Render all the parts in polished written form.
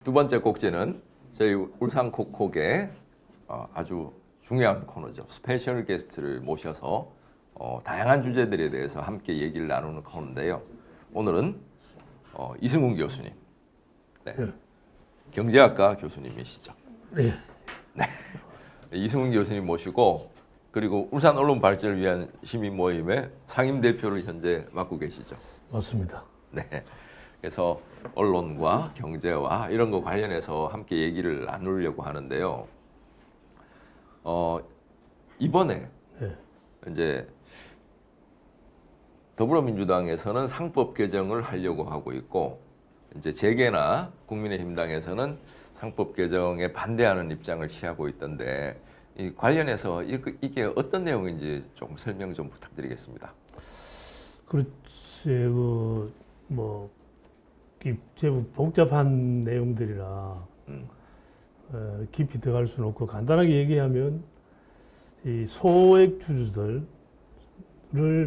두 번째 꼭지는 저희 울산 콕콕의 아주 중요한 코너죠. 스페셜 게스트를 모셔서 다양한 주제들에 대해서 함께 얘기를 나누는 코너인데요. 오늘은 이승훈 교수님, 네. 경제학과 교수님이시죠. 네. 네. 이승훈 교수님 모시고 그리고 울산 언론 발전을 위한 시민 모임의 상임 대표를 현재 맡고 계시죠. 맞습니다. 네. 그래서 언론과 경제와 이런 거 관련해서 함께 얘기를 나누려고 하는데요. 이번에 네. 이제 더불어민주당에서는 상법 개정을 하려고 하고 있고, 이제 재계나 국민의힘당에서는 상법 개정에 반대하는 입장을 취하고 있던데, 이 관련해서 이게 어떤 내용인지 조금 설명 좀 부탁드리겠습니다. 그렇지, 제법 복잡한 내용들이라 깊이 들어갈 수는 없고, 간단하게 얘기하면 이 소액 주주들을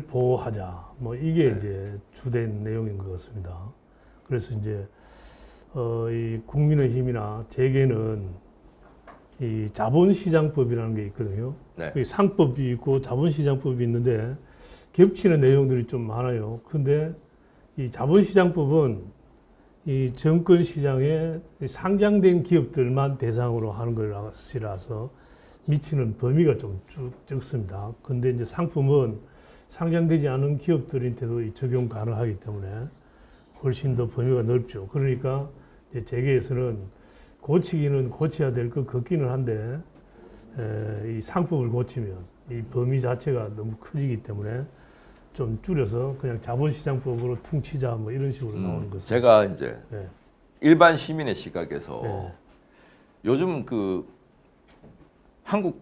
보호하자, 이게 네. 이제 주된 내용인 것 같습니다. 그래서 이제 이 국민의힘이나 재계는 이 자본시장법이라는 게 있거든요. 네. 이 상법이 있고 자본시장법이 있는데 겹치는 내용들이 좀 많아요. 근데 이 자본시장법은 이 증권시장에 상장된 기업들만 대상으로 하는 것이라서 미치는 범위가 좀 적습니다. 근데 이제 상품은 상장되지 않은 기업들한테도 적용 가능하기 때문에 훨씬 더 범위가 넓죠. 그러니까 이제 재계에서는 고치기는 고쳐야 될 것 같기는 한데, 이 상품을 고치면 이 범위 자체가 너무 커지기 때문에 좀 줄여서 그냥 자본시장법으로 퉁치자 이런 식으로 나오는 거죠. 제가 이제 네. 일반 시민의 시각에서 네. 요즘 그 한국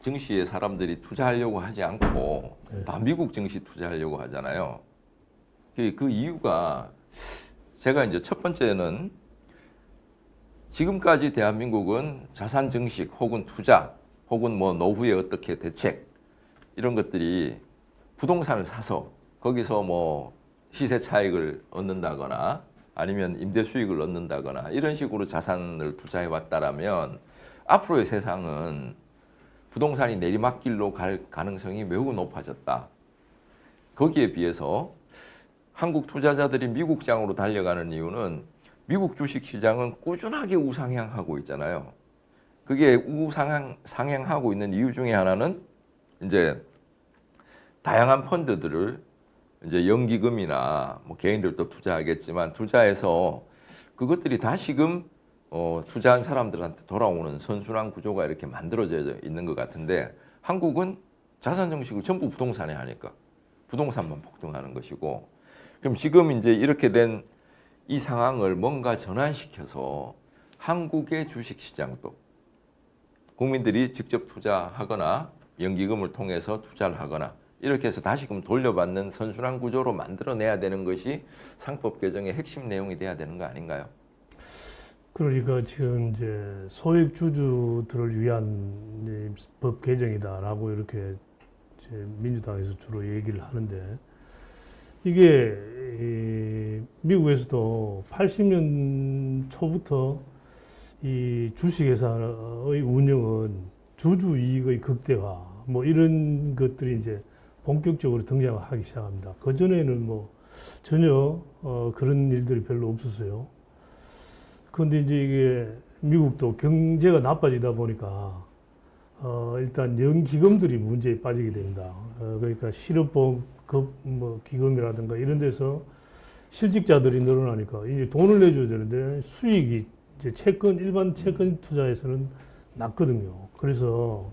증시에 사람들이 투자하려고 하지 않고 네. 다 미국 증시 투자하려고 하잖아요. 그 이유가 제가 이제 첫 번째는 지금까지 대한민국은 자산 증식 혹은 투자 혹은 노후에 어떻게 대책 이런 것들이 부동산을 사서 거기서 시세 차익을 얻는다거나 아니면 임대 수익을 얻는다거나 이런 식으로 자산을 투자해 왔다라면 앞으로의 세상은 부동산이 내리막길로 갈 가능성이 매우 높아졌다. 거기에 비해서 한국 투자자들이 미국장으로 달려가는 이유는 미국 주식시장은 꾸준하게 우상향하고 있잖아요. 그게 우상향하고 있는 이유 중에 하나는 이제 다양한 펀드들을 이제 연기금이나 개인들도 투자하겠지만 투자해서 그것들이 다시금 투자한 사람들한테 돌아오는 선순환 구조가 이렇게 만들어져 있는 것 같은데, 한국은 자산 증식을 전부 부동산에 하니까 부동산만 폭등하는 것이고, 그럼 지금 이제 이렇게 된 이 상황을 뭔가 전환시켜서 한국의 주식시장도 국민들이 직접 투자하거나 연기금을 통해서 투자를 하거나 이렇게 해서 다시금 돌려받는 선순환 구조로 만들어내야 되는 것이 상법 개정의 핵심 내용이 돼야 되는 거 아닌가요? 그러니까 지금 이제 소액 주주들을 위한 법 개정이다라고 이렇게 이제 민주당에서 주로 얘기를 하는데, 이게 미국에서도 80년 초부터 이 주식회사의 운영은 주주 이익의 극대화 이런 것들이 이제 본격적으로 등장하기 시작합니다. 그 전에는 전혀 그런 일들이 별로 없었어요. 그런데 이제 이게 미국도 경제가 나빠지다 보니까 일단 연기금들이 문제에 빠지게 됩니다. 그러니까 실업보험 기금이라든가 이런 데서 실직자들이 늘어나니까 이제 돈을 내줘야 되는데 수익이 이제 일반 채권 투자에서는 낮거든요. 그래서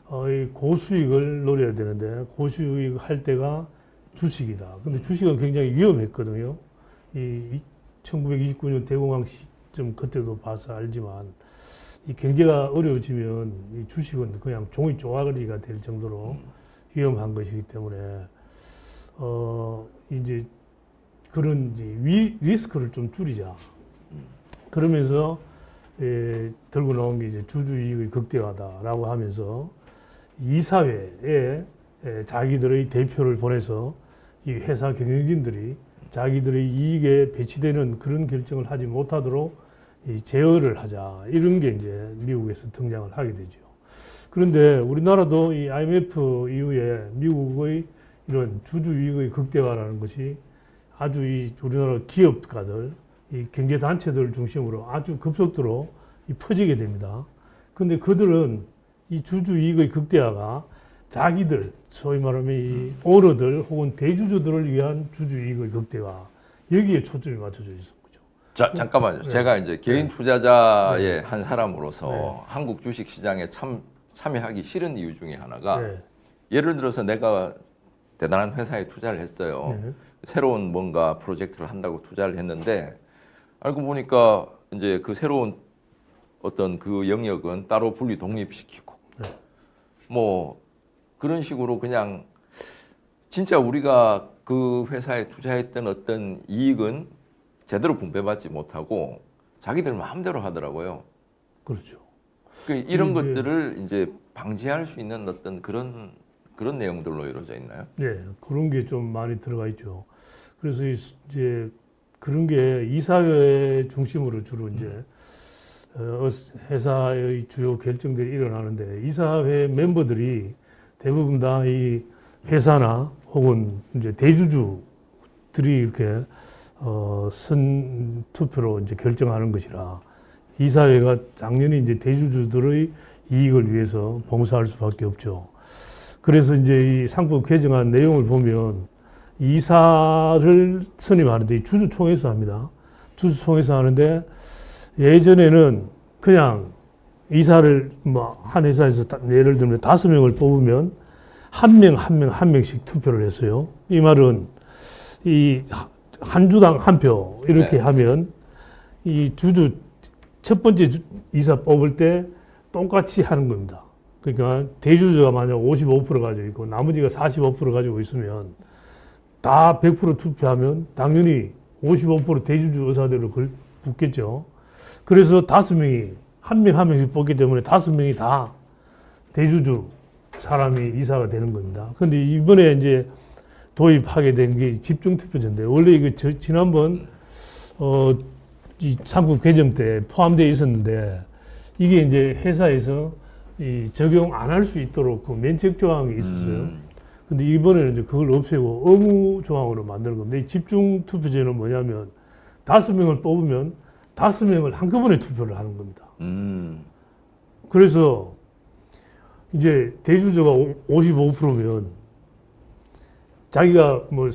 이 고수익을 노려야 되는데 고수익 할 때가 주식이다. 근데 주식은 굉장히 위험했거든요. 이 1929년 대공황 시점 그때도 봐서 알지만 이 경제가 어려워지면 이 주식은 그냥 종이 쪼가리가 될 정도로 위험한 것이기 때문에 이제 그런 리스크를 좀 줄이자. 그러면서 들고 나온 게 이제 주주이익의 극대화다라고 하면서 이사회에 자기들의 대표를 보내서 이 회사 경영진들이 자기들의 이익에 배치되는 그런 결정을 하지 못하도록 이 제어를 하자 이런 게 이제 미국에서 등장을 하게 되죠. 그런데 우리나라도 이 IMF 이후에 미국의 이런 주주 이익의 극대화라는 것이 아주 이 우리나라 기업가들, 이 경제 단체들 중심으로 아주 급속도로 퍼지게 됩니다. 그런데 그들은 이 주주 이익의 극대화가 자기들, 소위 말하면 이 오너들 혹은 대주주들을 위한 주주 이익의 극대화 여기에 초점이 맞춰져 있는 거죠. 자, 잠깐만요. 네. 제가 이제 개인 투자자의 네. 한 사람으로서 네. 한국 주식 시장에 참여하기 싫은 이유 중에 하나가 네. 예를 들어서 내가 대단한 회사에 투자를 했어요. 네. 새로운 뭔가 프로젝트를 한다고 투자를 했는데 알고 보니까 이제 그 새로운 어떤 그 영역은 따로 분리 독립시키고 네. 뭐 그런 식으로 그냥 진짜 우리가 그 회사에 투자했던 어떤 이익은 제대로 분배받지 못하고 자기들 마음대로 하더라고요. 그렇죠. 이런 이제- 것들을 이제 방지할 수 있는 어떤 그런 내용들로 이루어져 있나요? 네, 그런 게 좀 많이 들어가 있죠. 그래서 이제 그런 게 이사회 중심으로 주로 이제 회사의 주요 결정들이 일어나는데 이사회 멤버들이 대부분 다 이 회사나 혹은 이제 대주주들이 이렇게 선 투표로 이제 결정하는 것이라 이사회가 당연히 이제 대주주들의 이익을 위해서 봉사할 수밖에 없죠. 그래서 이제 이 상법 개정안 내용을 보면 이사를 선임하는데 이 주주총회에서 합니다. 주주총회에서 하는데 예전에는 그냥 이사를 뭐 한 회사에서 예를 들면 5명을 뽑으면 한 명씩 투표를 했어요. 이 말은 이 한 주당 한 표 이렇게 네. 하면 이 첫 번째 이사 뽑을 때 똑같이 하는 겁니다. 그러니까 대주주가 만약 55% 가지고 있고 나머지가 45% 가지고 있으면 다 100% 투표하면 당연히 55% 대주주 의사대로 붙겠죠. 그래서 5명이 한 명씩 뽑기 때문에 5명이 다 대주주 사람이 이사가 되는 겁니다. 그런데 이번에 이제 도입하게 된 게 집중투표제인데 원래 이거 지난번 이 상법 개정 때 포함되어 있었는데 이게 이제 회사에서 이 적용 안 할 수 있도록 그 면책 조항이 있었어요. 근데 이번에는 이제 그걸 없애고 의무 조항으로 만드는 겁니다. 이 집중 투표제는 뭐냐면 5명을 뽑으면 5명을 한꺼번에 투표를 하는 겁니다. 그래서 이제 대주주가 55%면 자기가 뭐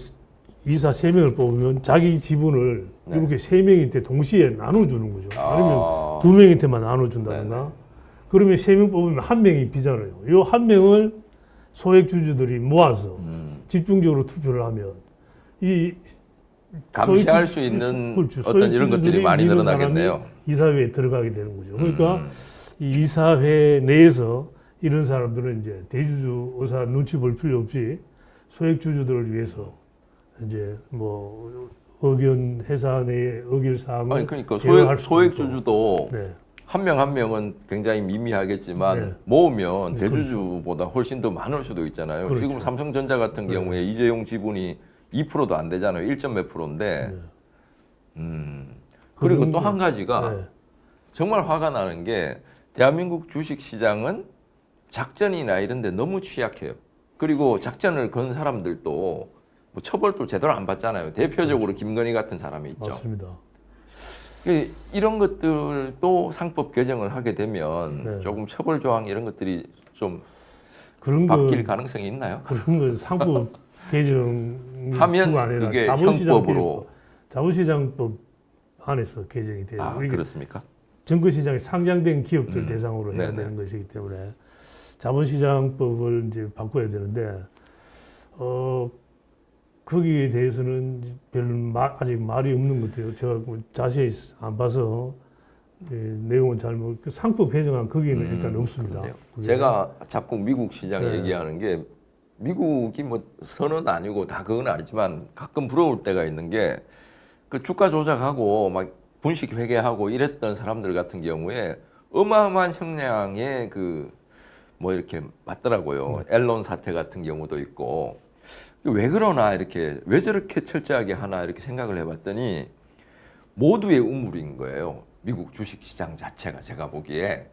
이사 3명을 뽑으면 자기 지분을 네. 이렇게 3명한테 동시에 나눠주는 거죠. 아니면 2명한테만 나눠준다든가. 네네. 그러면 3명 뽑으면 1명이 비잖아요. 요 1명을 소액 주주들이 모아서 집중적으로 투표를 하면 이 감시할 소액 수 있는 그렇죠. 어떤 소액 이런 것들이 주주들이 많이 믿는 늘어나겠네요. 사람이 이사회에 들어가게 되는 거죠. 그러니까 이 이사회 내에서 이런 사람들은 이제 대주주 의사 눈치 볼 필요 없이 소액 주주들을 위해서 이제 뭐 의견 회사 내의 의결 사항을 아니 그러니까 제어할 수도 소액 있고. 주주도 네. 한 명은 굉장히 미미하겠지만 네. 모으면 네, 대주주보다 훨씬 더 많을 수도 있잖아요. 그렇죠. 지금 삼성전자 같은 네. 경우에 이재용 지분이 2%도 안 되잖아요. 1점 몇 프로인데. 네. 그리고 그런 또 게- 한 가지가 네. 정말 화가 나는 게 대한민국 주식 시장은 작전이나 이런 데 너무 취약해요. 그리고 작전을 건 사람들도 뭐 처벌도 제대로 안 받잖아요. 대표적으로 김건희 같은 사람이 있죠. 맞습니다. 이런 것들도 상법 개정을 하게 되면 네. 조금 처벌 조항 이런 것들이 좀 그런 바뀔 건 가능성이 있나요? 그런 건 상법 개정이 하면 주가 아니라 그게 자본시장법, 형법으로 자본시장법 안에서 개정이 돼요. 아 이게 그렇습니까? 증권시장에 상장된 기업들 대상으로 해야 네네. 되는 것이기 때문에 자본시장법을 이제 바꿔야 되는데 거기에 대해서는 아직 말이 없는 것 같아요. 제가 뭐 자세히 안 봐서 내용은 잘 모르고 상법 개정안 거기는 일단 없습니다. 그렇네요. 그게. 제가 자꾸 미국 시장 네. 얘기하는 게 미국이 뭐 선은 아니고 다 그건 아니지만 가끔 부러울 때가 있는 게 그 주가 조작하고 막 분식 회계하고 이랬던 사람들 같은 경우에 어마어마한 형량의 그 뭐 이렇게 맞더라고요. 앨런 사태 같은 경우도 있고 왜 그러나 이렇게 왜 저렇게 철저하게 하나 이렇게 생각을 해봤더니 모두의 우물인 거예요. 미국 주식시장 자체가 제가 보기에.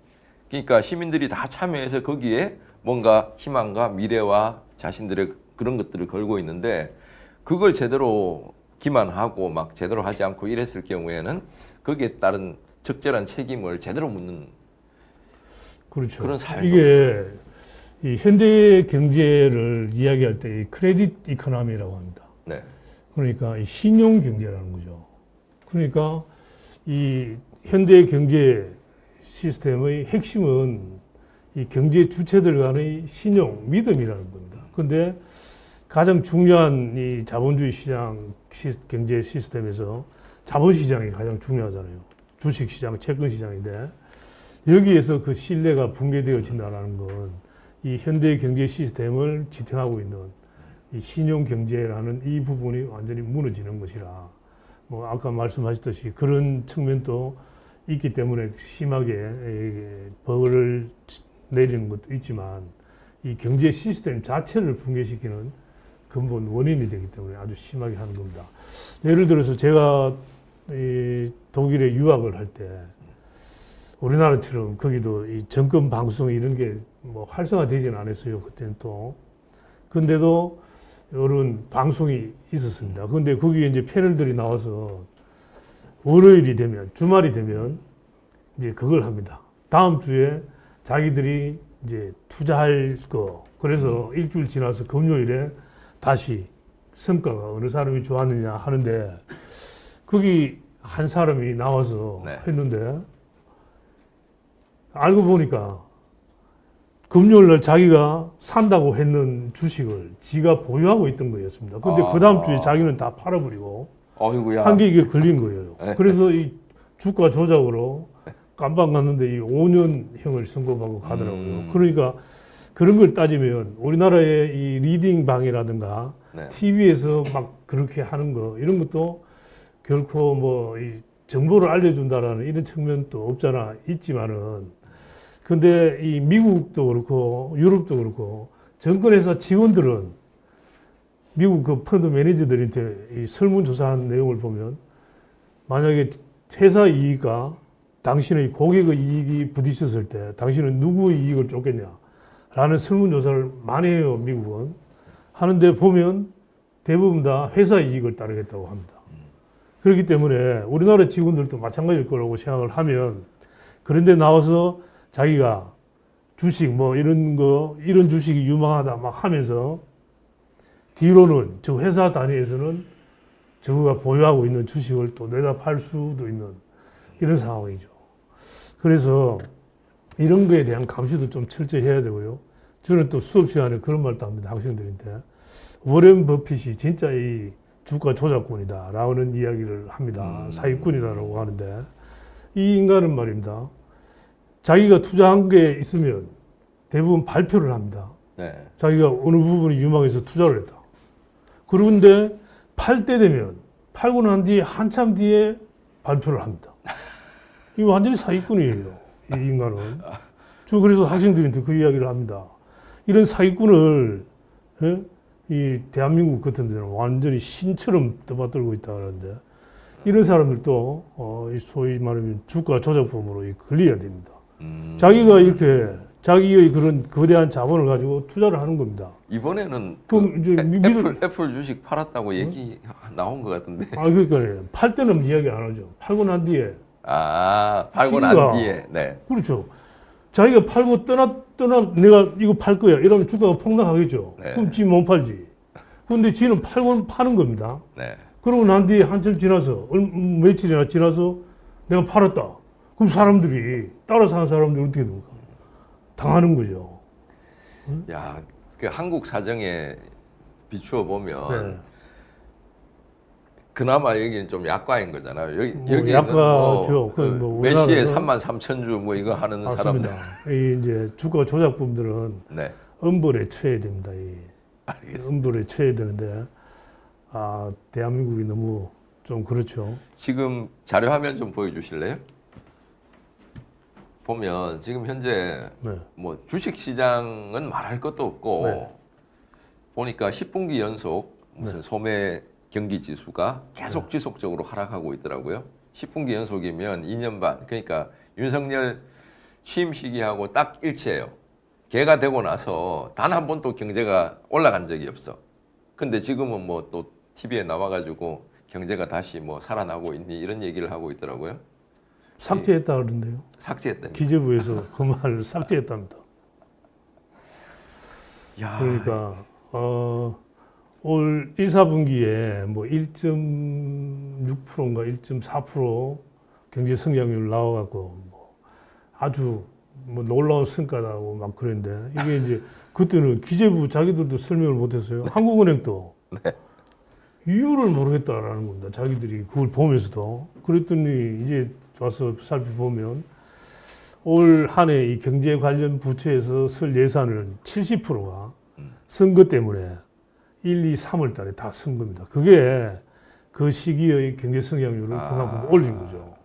그러니까 시민들이 다 참여해서 거기에 뭔가 희망과 미래와 자신들의 그런 것들을 걸고 있는데 그걸 제대로 기만하고 막 제대로 하지 않고 이랬을 경우에는 거기에 따른 적절한 책임을 제대로 묻는 그렇죠. 그런 사회가 이게 이 현대 경제를 이야기할 때 이 크레딧 이코노미라고 합니다. 네. 그러니까 이 신용 경제라는 거죠. 그러니까 이 현대 경제 시스템의 핵심은 이 경제 주체들 간의 신용, 믿음이라는 겁니다. 그런데 가장 중요한 이 자본주의 시장 경제 시스템에서 자본시장이 가장 중요하잖아요. 주식시장, 채권시장인데 여기에서 그 신뢰가 붕괴되어진다는 건 이 현대 경제 시스템을 지탱하고 있는 이 신용 경제라는 이 부분이 완전히 무너지는 것이라 뭐 아까 말씀하셨듯이 그런 측면도 있기 때문에 심하게 벌을 내리는 것도 있지만 이 경제 시스템 자체를 붕괴시키는 근본 원인이 되기 때문에 아주 심하게 하는 겁니다. 예를 들어서 제가 이 독일에 유학을 할 때 우리나라처럼 거기도 이 정권 방송 이런 게 뭐 활성화되지는 않았어요. 그때는 또. 근데도 이런 방송이 있었습니다. 근데 거기에 이제 패널들이 나와서 월요일이 되면, 주말이 되면 이제 그걸 합니다. 다음 주에 자기들이 이제 투자할 거. 그래서 일주일 지나서 금요일에 다시 성과가 어느 사람이 좋았느냐 하는데 거기 한 사람이 나와서 네. 했는데 알고 보니까 금요일 날 자기가 산다고 했는 주식을 지가 보유하고 있던 거였습니다. 근데 그 다음 주에 자기는 다 팔아버리고 어이구야. 한 게 이게 걸린 거예요. 네. 그래서 이 주가 조작으로 깜빵 갔는데 이 5년형을 선고받고 가더라고요. 그러니까 그런 걸 따지면 우리나라의 이 리딩 방이라든가 네. TV에서 막 그렇게 하는 거 이런 것도 결코 뭐 이 정보를 알려준다라는 이런 측면도 없잖아 있지만은 근데 이 미국도 그렇고 유럽도 그렇고 정권회사 직원들은 미국 그 펀드 매니저들한테 이 설문조사한 내용을 보면 만약에 회사 이익과 당신의 고객의 이익이 부딪혔을 때 당신은 누구의 이익을 쫓겠냐 라는 설문조사를 많이 해요 미국은. 하는데 보면 대부분 다 회사 이익을 따르겠다고 합니다. 그렇기 때문에 우리나라 직원들도 마찬가지일 거라고 생각을 하면 그런데 나와서 자기가 주식 뭐 이런 거 이런 주식이 유망하다 막 하면서 뒤로는 저 회사 단위에서는 저가 보유하고 있는 주식을 또 내다 팔 수도 있는 이런 상황이죠. 그래서 이런 거에 대한 감시도 좀 철저히 해야 되고요. 저는 또 수업 시간에 그런 말도 합니다. 학생들한테. 워렌 버핏이 진짜 이 주가 조작꾼이다 라는 이야기를 합니다. 사기꾼이다라고 하는데 이 인간은 말입니다. 자기가 투자한 게 있으면 대부분 발표를 합니다. 네. 자기가 어느 부분이 유망해서 투자를 했다. 그런데 팔 때 되면 팔고 난 뒤에 한참 뒤에 발표를 합니다. 이거 완전히 사기꾼이에요. 이 인간은. 저 그래서 학생들한테 그 이야기를 합니다. 이런 사기꾼을 이 대한민국 같은 데는 완전히 신처럼 떠받들고 있다 그러는데 이런 사람들도 소위 말하면 주가 조작범으로 걸려야 됩니다. 자기가 이렇게 자기의 그런 거대한 자본을 가지고 투자를 하는 겁니다. 이번에는 그럼 이제 애플 주식 팔았다고 얘기 나온 것 같은데. 그러니까 팔 때는 이야기 안 하죠. 팔고 난 뒤에. 팔고 난 뒤에. 네. 그렇죠. 자기가 팔고 떠나 내가 이거 팔 거야. 이러면 주가가 폭락하겠죠. 네. 그럼 지 못 팔지. 그런데 지는 팔고 파는 겁니다. 네. 그러고 난 뒤에 한참 지나서 며칠이나 지나서 내가 팔았다. 그럼 사람들이 따라 사는 사람들이 어떻게 됩니까? 당하는 거죠. 야, 그 한국 사정에 비추어 보면 네. 그나마 여기는 좀 약과인 거잖아요. 여기는 약과죠. 몇 시에 33,000주 뭐 이거 하는 사람들. 맞습니다. 이 이제 주가 조작범들은 네. 엄벌에 처해야 됩니다. 알겠습니다. 엄벌에 처해야 되는데 대한민국이 너무 좀 그렇죠. 지금 자료 화면 좀 보여주실래요? 보면 지금 현재 네. 뭐 주식 시장은 말할 것도 없고 네. 보니까 10분기 연속 무슨 네. 소매 경기 지수가 계속 지속적으로 하락하고 있더라고요. 10분기 연속이면 2년 반. 그러니까 윤석열 취임 시기하고 딱 일치해요. 걔가 되고 나서 단 한 번도 경제가 올라간 적이 없어. 근데 지금은 뭐 또 TV에 나와가지고 경제가 다시 뭐 살아나고 있니 이런 얘기를 하고 있더라고요. 삭제했다 그러는데요. 삭제했답니다. 기재부에서 그 말을 삭제했답니다. 야, 그러니까 올 1, 4분기에 뭐 1.6%인가 1.4% 경제 성장률 나와갖고 뭐 아주 뭐 놀라운 성과라고 막 그랬는데 이게 이제 그때는 기재부 자기들도 설명을 못했어요. 한국은행도 네. 이유를 모르겠다라는 겁니다. 자기들이 그걸 보면서도 그랬더니 이제 와서 살펴보면 올 한 해 이 경제 관련 부처에서 쓸 예산은 70%가 선거 때문에 1, 2, 3월 달에 다 쓴 겁니다. 그게 그 시기의 경제 성장률을 그만큼 올린 거죠.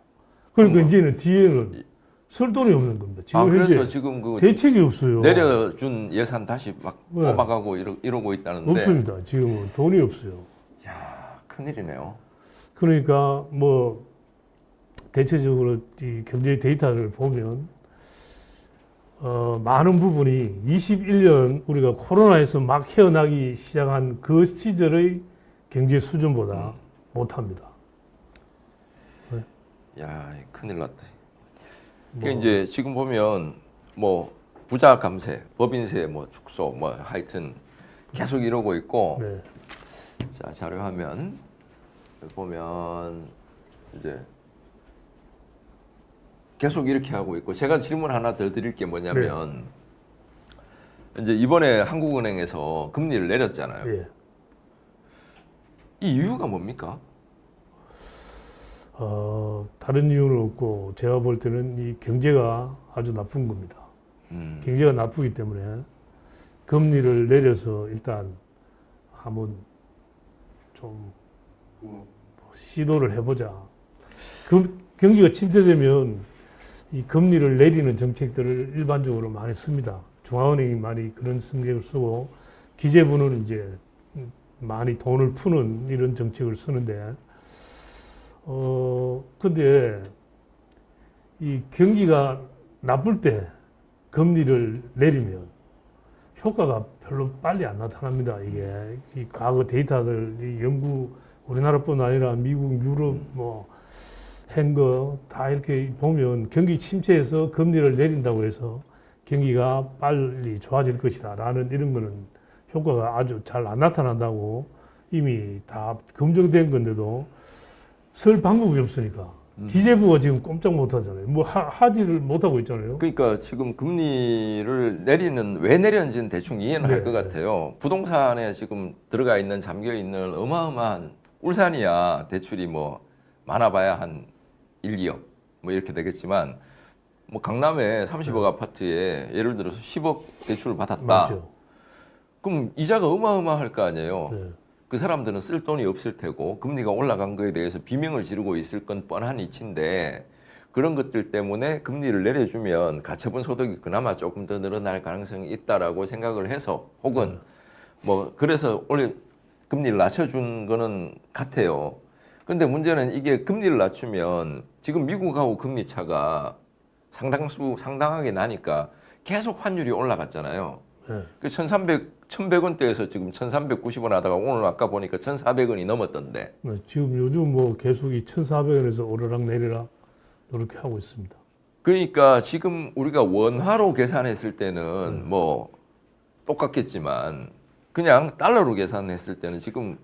그러니까 이제는 뒤에는 쓸 돈이 없는 겁니다. 지금 그래서 현재 지금 그 대책이 없어요. 내려준 예산 다시 막 네. 뽑아가고 이러고 있다는데. 없습니다. 지금은 돈이 없어요. 야, 큰일이네요. 그러니까 뭐 대체적으로 이 경제 데이터를 보면 많은 부분이 21년 우리가 코로나에서 막 헤어나기 시작한 그 시절의 경제 수준보다 못합니다. 야, 큰일 났다. 뭐, 이제 지금 보면 뭐 부자 감세, 법인세 뭐 축소 뭐 하여튼 계속 이러고 있고. 네. 자, 자료 화면 보면 이제 계속 이렇게 하고 있고, 제가 질문 하나 더 드릴 게 뭐냐면 이제 이번에 한국은행에서 금리를 내렸잖아요. 예. 이 이유가 뭡니까? 다른 이유는 없고 제가 볼 때는 이 경제가 아주 나쁜 겁니다. 경제가 나쁘기 때문에 금리를 내려서 일단 한번 좀 시도를 해보자. 경기가 침체되면 이 금리를 내리는 정책들을 일반적으로 많이 씁니다. 중앙은행이 많이 그런 정책을 쓰고 기재부는 이제 많이 돈을 푸는 이런 정책을 쓰는데 근데 이 경기가 나쁠 때 금리를 내리면 효과가 별로 빨리 안 나타납니다. 이게 이 과거 데이터들 이 연구 우리나라뿐 아니라 미국, 유럽 뭐 한거 다 이렇게 보면 경기 침체에서 금리를 내린다고 해서 경기가 빨리 좋아질 것이다라는 이런 거는 효과가 아주 잘 안 나타난다고 이미 다 검증된 건데도 쓸 방법이 없으니까 기재부가 지금 꼼짝 못 하잖아요. 뭐 하지를 못하고 있잖아요. 그러니까 지금 금리를 왜 내렸는지는 대충 이해는 할 것 네. 같아요. 부동산에 지금 들어가 있는 잠겨 있는 어마어마한 울산이야 대출이 뭐 많아봐야 한 1, 2억 뭐 이렇게 되겠지만 뭐 강남에 30억 아파트에 예를 들어서 10억 대출을 받았다. 맞죠. 그럼 이자가 어마어마할 거 아니에요. 네. 그 사람들은 쓸 돈이 없을 테고 금리가 올라간 거에 대해서 비명을 지르고 있을 건 뻔한 이치인데 그런 것들 때문에 금리를 내려주면 가처분 소득이 그나마 조금 더 늘어날 가능성이 있다라고 생각을 해서 혹은 뭐 그래서 원래 금리를 낮춰준 거는 같아요. 근데 문제는 이게 금리를 낮추면 지금 미국하고 금리 차가 상당하게 나니까 계속 환율이 올라갔잖아요. 네. 그 1,100원대에서 지금 1,390원 하다가 오늘 아까 보니까 1,400원이 넘었던데. 네, 지금 요즘 뭐 계속 2,400원에서 오르락 내리락 이렇게 하고 있습니다. 그러니까 지금 우리가 원화로 계산했을 때는 뭐 똑같겠지만 그냥 달러로 계산했을 때는 지금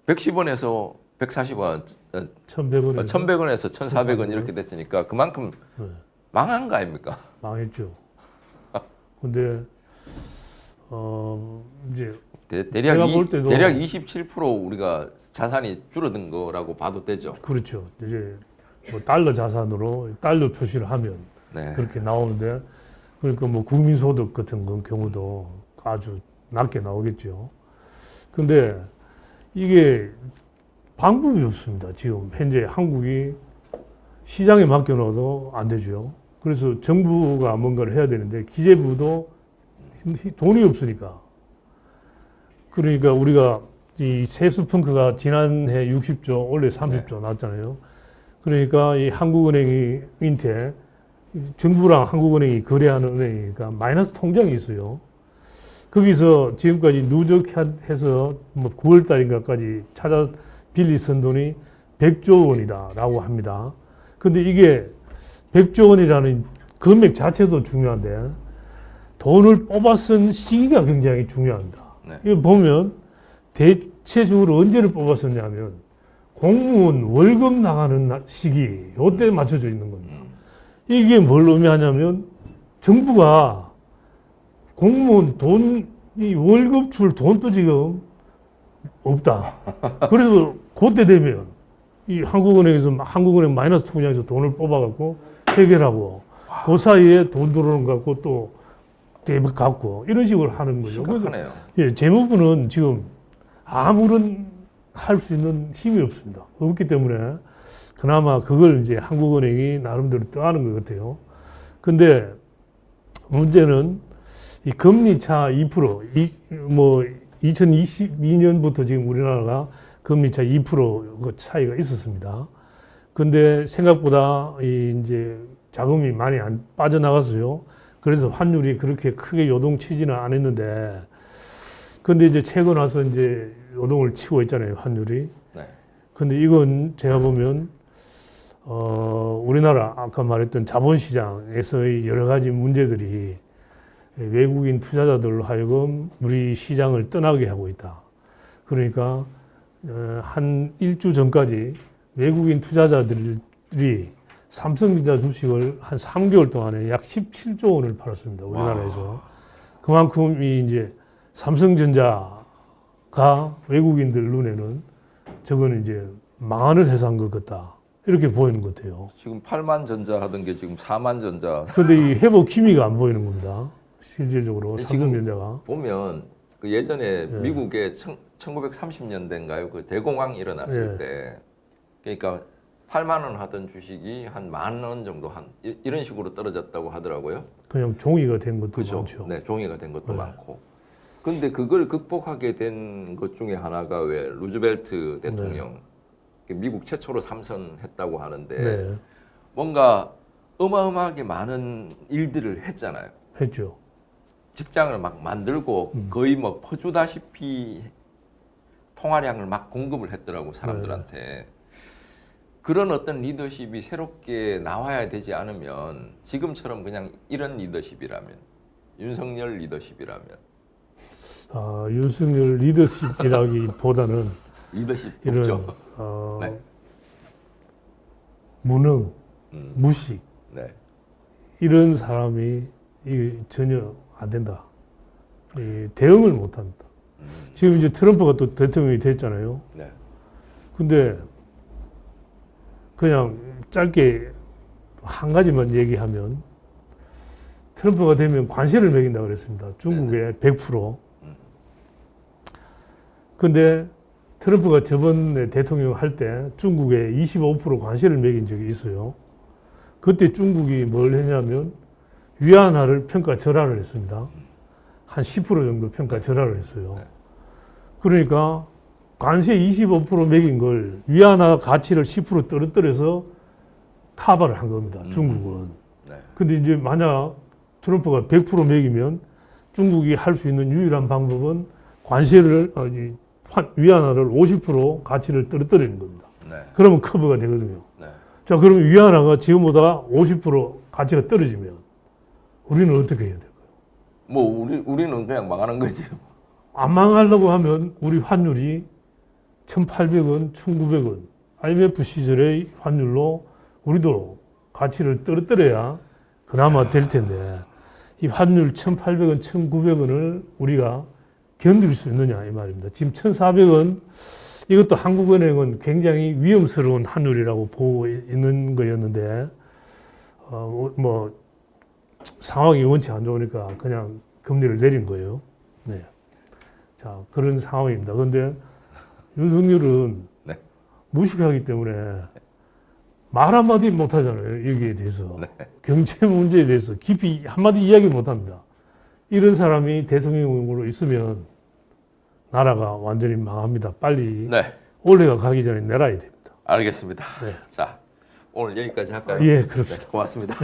110원에서 140원, 1,100원에서 1,100원에서 1,400원 이렇게 됐으니까 그만큼 네, 망한 거 아닙니까? 망했죠. 근데 이제 대략 제가 볼 때도 대략 27% 우리가 자산이 줄어든 거라고 봐도 되죠. 그렇죠. 이제 뭐 달러 자산으로 달러 표시를 하면 네. 그렇게 나오는데 그러니까 뭐 국민소득 같은 경우도 아주 낮게 나오겠죠. 근데 이게 방법이 없습니다. 지금 현재 한국이 시장에 맡겨놔도 안 되죠. 그래서 정부가 뭔가를 해야 되는데 기재부도 돈이 없으니까. 그러니까 우리가 이 세수 펑크가 지난해 60조, 올해 30조 나왔잖아요. 그러니까 이 한국은행이 정부랑 한국은행이 거래하는 은행이니까 마이너스 통장이 있어요. 거기서 지금까지 누적해서 뭐 9월 달인가까지 찾아 빌리선 돈이 100조 원이다라고 합니다. 근데 이게 100조 원이라는 금액 자체도 중요한데 돈을 뽑아 쓴 시기가 굉장히 중요합니다. 네. 이거 보면 대체적으로 언제를 뽑았었냐면 공무원 월급 나가는 시기 요때 맞춰져 있는 겁니다. 이게 뭘 의미하냐면 정부가 공무원 이 월급 줄 돈도 지금 없다. 그래서 그때 되면 이 한국은행 마이너스 통장에서 돈을 뽑아갖고 해결하고 그 사이에 돈 들어오는 거 갖고 또 대박 갖고 이런 식으로 하는 거죠. 심각하네요. 예, 재무부는 지금 아무런 할 수 있는 힘이 없습니다. 없기 때문에 그나마 그걸 이제 한국은행이 나름대로 떠하는 것 같아요. 근데 문제는 이 금리차 2%, 2022년부터 지금 우리나라가 금리차 2% 차이가 있었습니다. 근데 생각보다 이제 자금이 많이 안 빠져나갔어요. 그래서 환율이 그렇게 크게 요동치지는 않았는데, 근데 이제 최근 와서 이제 요동을 치고 있잖아요, 환율이. 네. 근데 이건 제가 보면, 우리나라 아까 말했던 자본시장에서의 여러 가지 문제들이 외국인 투자자들로 하여금 우리 시장을 떠나게 하고 있다. 그러니까, 한 일주 전까지 외국인 투자자들이 삼성전자 주식을 한 3개월 동안에 약 17조 원을 팔았습니다. 우리나라에서. 와. 그만큼 이제 삼성전자가 외국인들 눈에는 저거는 이제 망하는 회사인 것 같다. 이렇게 보이는 것 같아요. 지금 8만 전자 하던 게 지금 4만 전자. 그런데 이 회복 기미가 안 보이는 겁니다. 실질적으로 지금 삼성전자가. 보면 그 예전에 네. 미국에 1930년대인가요? 그 대공황 일어났을 네. 때, 그러니까 8만 원 하던 주식이 한 10,000원 정도 이런 식으로 떨어졌다고 하더라고요. 그냥 종이가 된 것도 그죠? 많죠. 네, 종이가 된 것도 네. 많고. 근데 그걸 극복하게 된 것 중에 하나가 왜 루즈벨트 대통령, 미국 최초로 삼선했다고 하는데 네, 뭔가 어마어마하게 많은 일들을 했잖아요. 했죠. 직장을 막 만들고 거의 뭐 퍼주다시피 통화량을 막 공급을 했더라고, 사람들한테. 그런 어떤 리더십이 새롭게 나와야 되지 않으면, 지금처럼 그냥 이런 리더십이라면, 윤석열 리더십이라면, 윤석열 리더십이라기보다는 리더십 이런 없죠. 네. 무능, 음, 무식 네. 이런 사람이 전혀 안 된다. 대응을 못 합니다. 지금 이제 트럼프가 또 대통령이 됐잖아요. 네. 근데 그냥 짧게 한 가지만 얘기하면 트럼프가 되면 관세를 매긴다고 그랬습니다. 중국에 100%. 근데 트럼프가 저번에 대통령 할 때 중국에 25% 관세를 매긴 적이 있어요. 그때 중국이 뭘 했냐면 위안화를 평가 절하를 했습니다. 한 10% 정도 평가 절하를 했어요. 그러니까 관세 25% 매긴 걸 위안화 가치를 10% 떨어뜨려서 카바를 한 겁니다. 중국은. 네. 근데 이제 만약 트럼프가 100% 매기면 중국이 할 수 있는 유일한 방법은 관세를 위안화를 50% 가치를 떨어뜨리는 겁니다. 네. 그러면 커버가 되거든요. 네. 자, 그러면 위안화가 지금보다 50% 가치가 떨어지면 우리는 어떻게 해야 될까요? 뭐 우리는 그냥 망하는 거죠. 안 망하려고 하면 우리 환율이 1,800원, 1,900원 IMF 시절의 환율로 우리도 가치를 떨어뜨려야 그나마 될 텐데 이 환율 1,800원, 1,900원을 우리가 견딜 수 있느냐 이 말입니다. 지금 1,400원 이것도 한국은행은 굉장히 위험스러운 환율이라고 보고 있는 거였는데 뭐 상황이 원치 안 좋으니까 그냥 금리를 내린 거예요. 네. 자, 그런 상황입니다. 그런데 윤석열은 네. 무식하기 때문에 말 한마디 못 하잖아요. 여기에 대해서. 네. 경제 문제에 대해서 깊이 한마디 이야기 못 합니다. 이런 사람이 대통령으로 있으면 나라가 완전히 망합니다. 빨리 네. 올해가 가기 전에 내놔야 됩니다. 알겠습니다. 네. 자, 오늘 여기까지 할까요? 예, 그럽시다. 네, 고맙습니다.